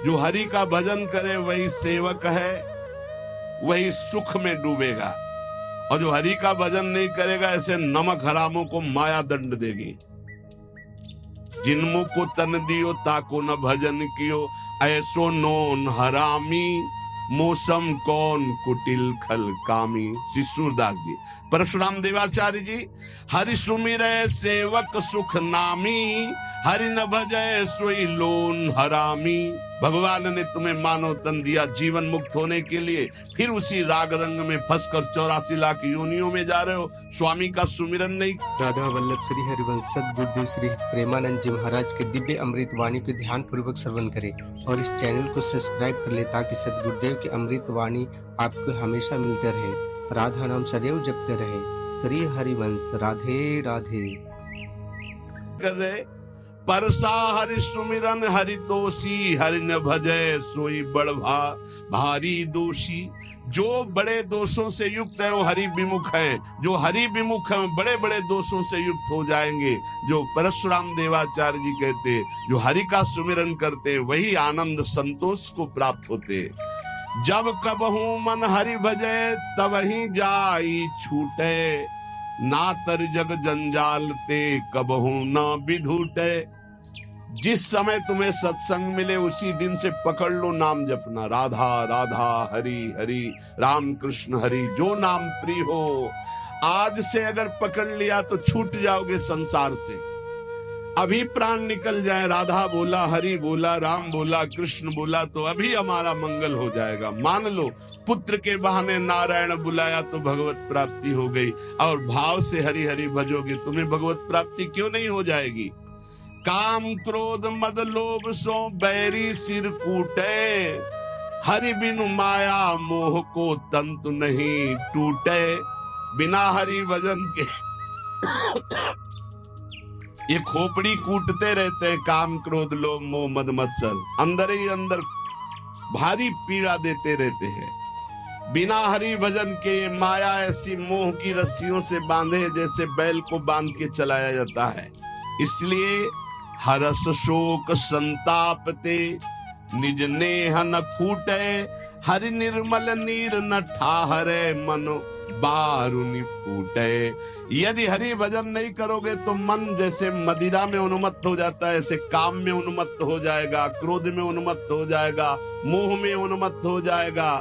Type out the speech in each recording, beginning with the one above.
जो हरि का भजन करे वही सेवक है, वही सुख में डूबेगा। और जो हरि का भजन नहीं करेगा, ऐसे नमक हरामों को माया दंड देगी। जिनमु को तन दियो ताको न भजन कियो, ऐसो नोन हरामी मौसम कौन कुटिल खल कामी। श्री सूरदास जी। परशुराम देवाचार्य जी, हरि सुमिरै सेवक सुख नामी, हरि न भजै सोई लोन हरामी। भगवान ने तुम्हें मानव तन दिया जीवन मुक्त होने के लिए, फिर उसी राग रंग में फंसकर 84 लाख योनियों में जा रहे हो। स्वामी का सुमिरन नहीं। राधा वल्लभ श्री हरिवंश सद्गुरुदेव श्री प्रेमानंद जी महाराज के दिव्य अमृत वाणी को ध्यान पूर्वक श्रवण करें और इस चैनल को सब्सक्राइब कर ले, ताकि सद्गुरुदेव की अमृत वाणी आपको हमेशा मिलते रहे। राधा नाम सदैव जपते रहे। श्री हरिवंश। राधे राधे। कर रहे परसा हरि सुमिरन हरि दोषी, हरि न भजय सोई बड़ भारी दोषी। जो बड़े दोषों से युक्त है वो हरि विमुख है, जो हरि विमुख है बड़े बड़े दोषों से युक्त हो जाएंगे। जो परशुराम देवाचार्य जी कहते, जो हरि का सुमिरन करते वही आनंद संतोष को प्राप्त होते। जब कबहू मन हरि भजय तब ही जाई छूटे, ना तर जग जंजाल ते कबहू ना विधूटे। जिस समय तुम्हें सत्संग मिले उसी दिन से पकड़ लो नाम जपना। राधा राधा हरि हरि राम कृष्ण हरि, जो नाम प्रिय हो। आज से अगर पकड़ लिया तो छूट जाओगे संसार से। अभी प्राण निकल जाए, राधा बोला, हरि बोला, राम बोला, कृष्ण बोला, तो अभी हमारा मंगल हो जाएगा। मान लो पुत्र के बहाने नारायण बुलाया तो भगवत प्राप्ति हो गई, और भाव से हरि हरि भजोगे तुम्हें भगवत प्राप्ति क्यों नहीं हो जाएगी। काम क्रोध मद लोभ सो बैरी सिर कूटे, हरि बिनु माया मोह को तंतु नहीं टूटे। बिना हरि भजन के ये खोपड़ी कूटते रहते हैं, काम क्रोध लोभ मोह मद मत्सर अंदर ही अंदर भारी पीड़ा देते रहते हैं। बिना हरि भजन के माया ऐसी मोह की रस्सियों से बांधे जैसे बैल को बांध के चलाया जाता है। इसलिए हरस शोक संताप ते निज नेह न फूटे, हरि निर्मल नीर न ठाहरे मनो बारुनि फूटे। यदि हरि भजन नहीं करोगे तो मन जैसे मदिरा में उन्मत्त हो जाता है, ऐसे काम में उन्मत्त हो जाएगा, क्रोध में उन्मत्त हो जाएगा, मोह में उन्मत्त हो जाएगा।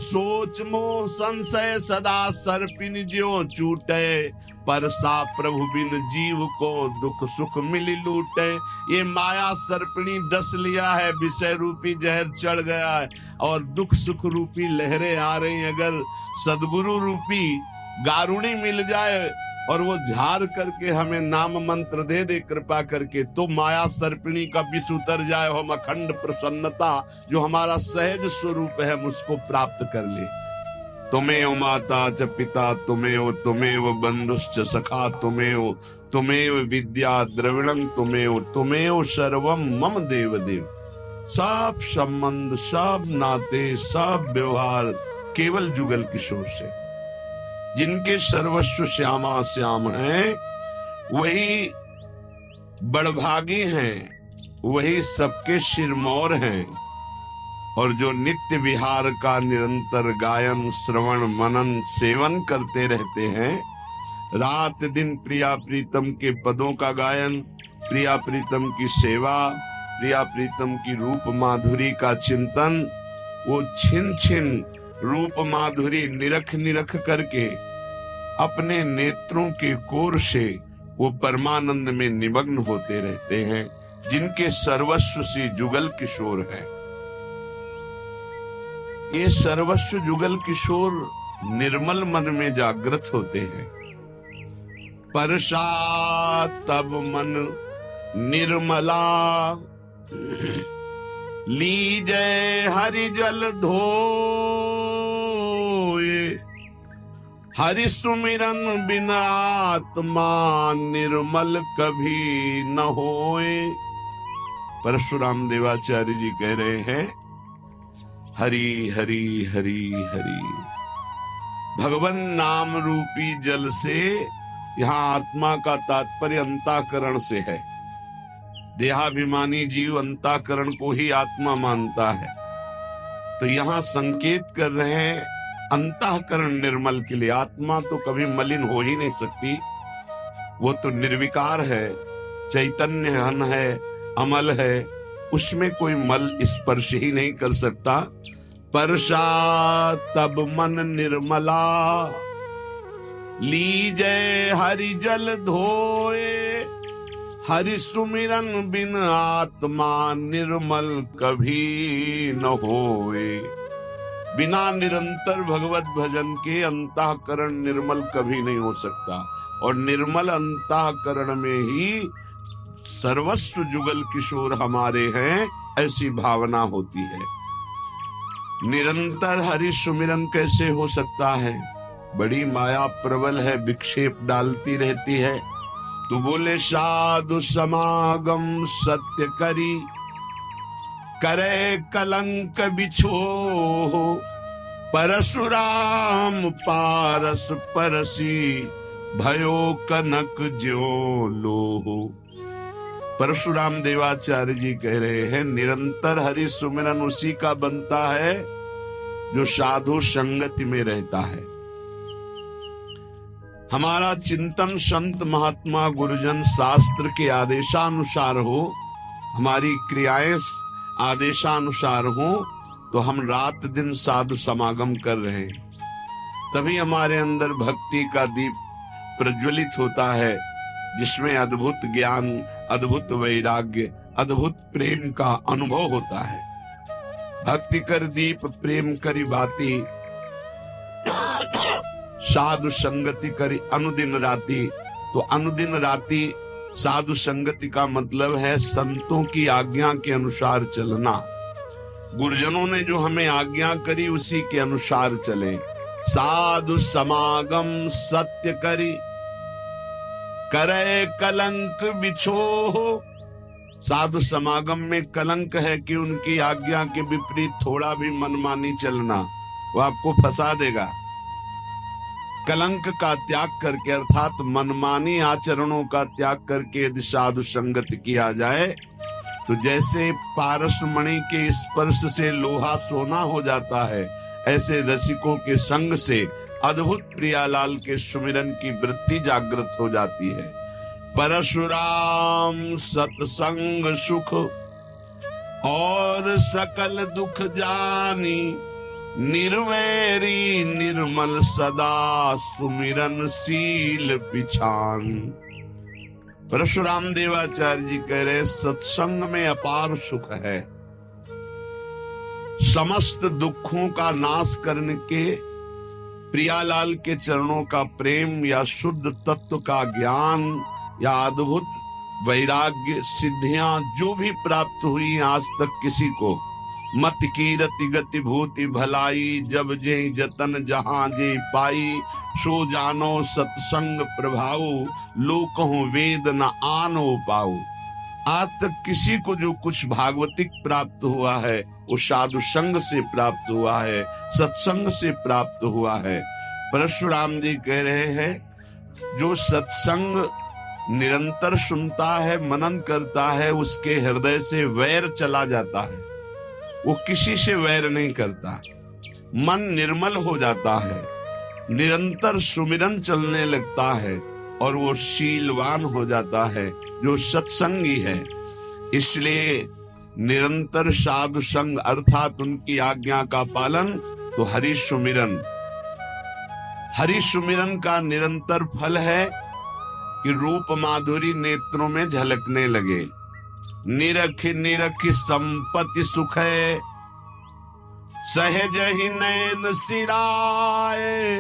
सोच मोह संशय सदा सर्पिन ज्यों चूटे, परसा प्रभु बिन जीव को दुख सुख मिली लूटे। ये माया सर्पिणी डस लिया है, विषय रूपी जहर चढ़ गया है और दुख सुख रूपी लहरें आ रही। अगर सदगुरु रूपी गारुणी मिल जाए और वो झाड़ करके हमें नाम मंत्र दे दे कृपा करके, तो माया सर्पिणी का विष उतर जाए, हम अखंड प्रसन्नता जो हमारा सहज स्वरूप है उसको प्राप्त कर ले। तुमेव माता च पिता तुमेव बंधुश्च सखा तुमेव विद्या द्रविणं तुमेव सर्वं मम देव देव। सब संबंध, सब नाते, सब व्यवहार केवल जुगल किशोर से। जिनके सर्वस्व श्यामा श्याम हैं वही बड़भागी हैं, वही सबके सिरमौर हैं। और जो नित्य विहार का निरंतर गायन श्रवण मनन सेवन करते रहते हैं, रात दिन प्रिया प्रीतम के पदों का गायन, प्रिया प्रीतम की सेवा, प्रिया प्रीतम की रूप माधुरी का चिंतन, वो छिन छिन रूप माधुरी निरख निरख करके अपने नेत्रों के कोर से वो परमानंद में निमग्न होते रहते हैं। जिनके सर्वस्व से जुगल किशोर है, ये सर्वस्व जुगल किशोर निर्मल मन में जागृत होते हैं। परसा तब मन निर्मला, लीजै हरि जल धोए, हरि सुमिरन बिना आत्मा निर्मल कभी न होए। परशुराम देवाचार्य जी कह रहे हैं, हरि हरि हरि हरि। भगवान नाम रूपी जल से, यहाँ आत्मा का तात्पर्य अंतःकरण से है। देहाभिमानी जीव अंतःकरण को ही आत्मा मानता है। तो यहाँ संकेत कर रहे हैं अंतःकरण निर्मल के लिए। आत्मा तो कभी मलिन हो ही नहीं सकती, वो तो निर्विकार है, चैतन्य घन है, अमल है, उसमें कोई मल स्पर्श ही नहीं कर सकता। परशा तब मन निर्मला, लीजय हरि जल धोए, हरि सुमिरन बिन आत्मा निर्मल कभी न होए। बिना निरंतर भगवत भजन के अंतःकरण निर्मल कभी नहीं हो सकता, और निर्मल अंतःकरण में ही सर्वस्व जुगल किशोर हमारे हैं, ऐसी भावना होती है। निरंतर हरि सुमिरन कैसे हो सकता है? बड़ी माया प्रबल है, विक्षेप डालती रहती है। तो बोले साधु समागम सत्य करी, करे कलंक बिछो, परशुराम पारस परसी, भयो कनक ज्यो लोहो। परशुराम देवाचार्य जी कह रहे हैं निरंतर हरि सुमिरन उसी का बनता है जो साधु संगति में रहता है। हमारा चिंतन संत महात्मा गुरुजन शास्त्र के आदेशानुसार हो, हमारी क्रियाएं आदेशानुसार हो, तो हम रात दिन साधु समागम कर रहे हैं। तभी हमारे अंदर भक्ति का दीप प्रज्वलित होता है, जिसमें अद्भुत ज्ञान, अद्भुत वैराग्य, अद्भुत प्रेम का अनुभव होता है। भक्ति कर दीप प्रेम करी बाती, साधु संगति करी अनुदिन राती। तो अनुदिन राती साधु संगति का मतलब है संतों की आज्ञा के अनुसार चलना। गुरुजनों ने जो हमें आज्ञा करी उसी के अनुसार चले। साधु समागम सत्य करी, करे कलंक बिछो। साधु समागम में कलंक है कि उनकी आज्ञा के विपरीत थोड़ा भी मनमानी चलना, वो आपको फंसा देगा। कलंक का त्याग करके अर्थात मनमानी आचरणों का त्याग करके यदि साधु संगत किया जाए तो जैसे पारस मणि के स्पर्श से लोहा सोना हो जाता है, ऐसे रसिकों के संग से अद्भुत प्रियालाल के सुमिरन की वृत्ति जागृत हो जाती है। परशुराम सत्संग सुख और सकल दुख जानी, निर्वैरी निर्मल सदा सुमिरन शील पिछान। परशुराम देवाचार्य जी कह रहे सत्संग में अपार सुख है। समस्त दुखों का नाश करने के प्रियालाल के चरणों का प्रेम या शुद्ध तत्व का ज्ञान या अद्भुत वैराग्य सिद्धियां जो भी प्राप्त हुई आज तक किसी को, मत कीरति गति भूति भलाई, जब जे जतन जहां जे पाई, सो जानो सत्संग प्रभाऊ, लोकहु वेद न आनो पाऊ। आज तक किसी को जो कुछ भागवतिक प्राप्त हुआ है वो साधु संग से प्राप्त हुआ है, सत्संग से प्राप्त हुआ है। परशुराम जी कह रहे हैं जो सत्संग निरंतर सुनता है, मनन करता है, उसके हृदय से वैर चला जाता है। वो किसी से वैर नहीं करता, मन निर्मल हो जाता है, निरंतर सुमिरन चलने लगता है और वो शीलवान हो जाता है जो सत्संगी है। इसलिए निरंतर साधु संग अर्थात उनकी आज्ञा का पालन, तो हरि सुमिरन। हरि सुमिरन का निरंतर फल है कि रूप माधुरी नेत्रों में झलकने लगे। निरख निरख संपत्ति सुख है, सहज ही नैन सिराए,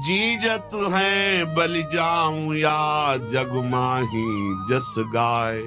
जीजत है बलि जाऊं या जग माही जस गाय।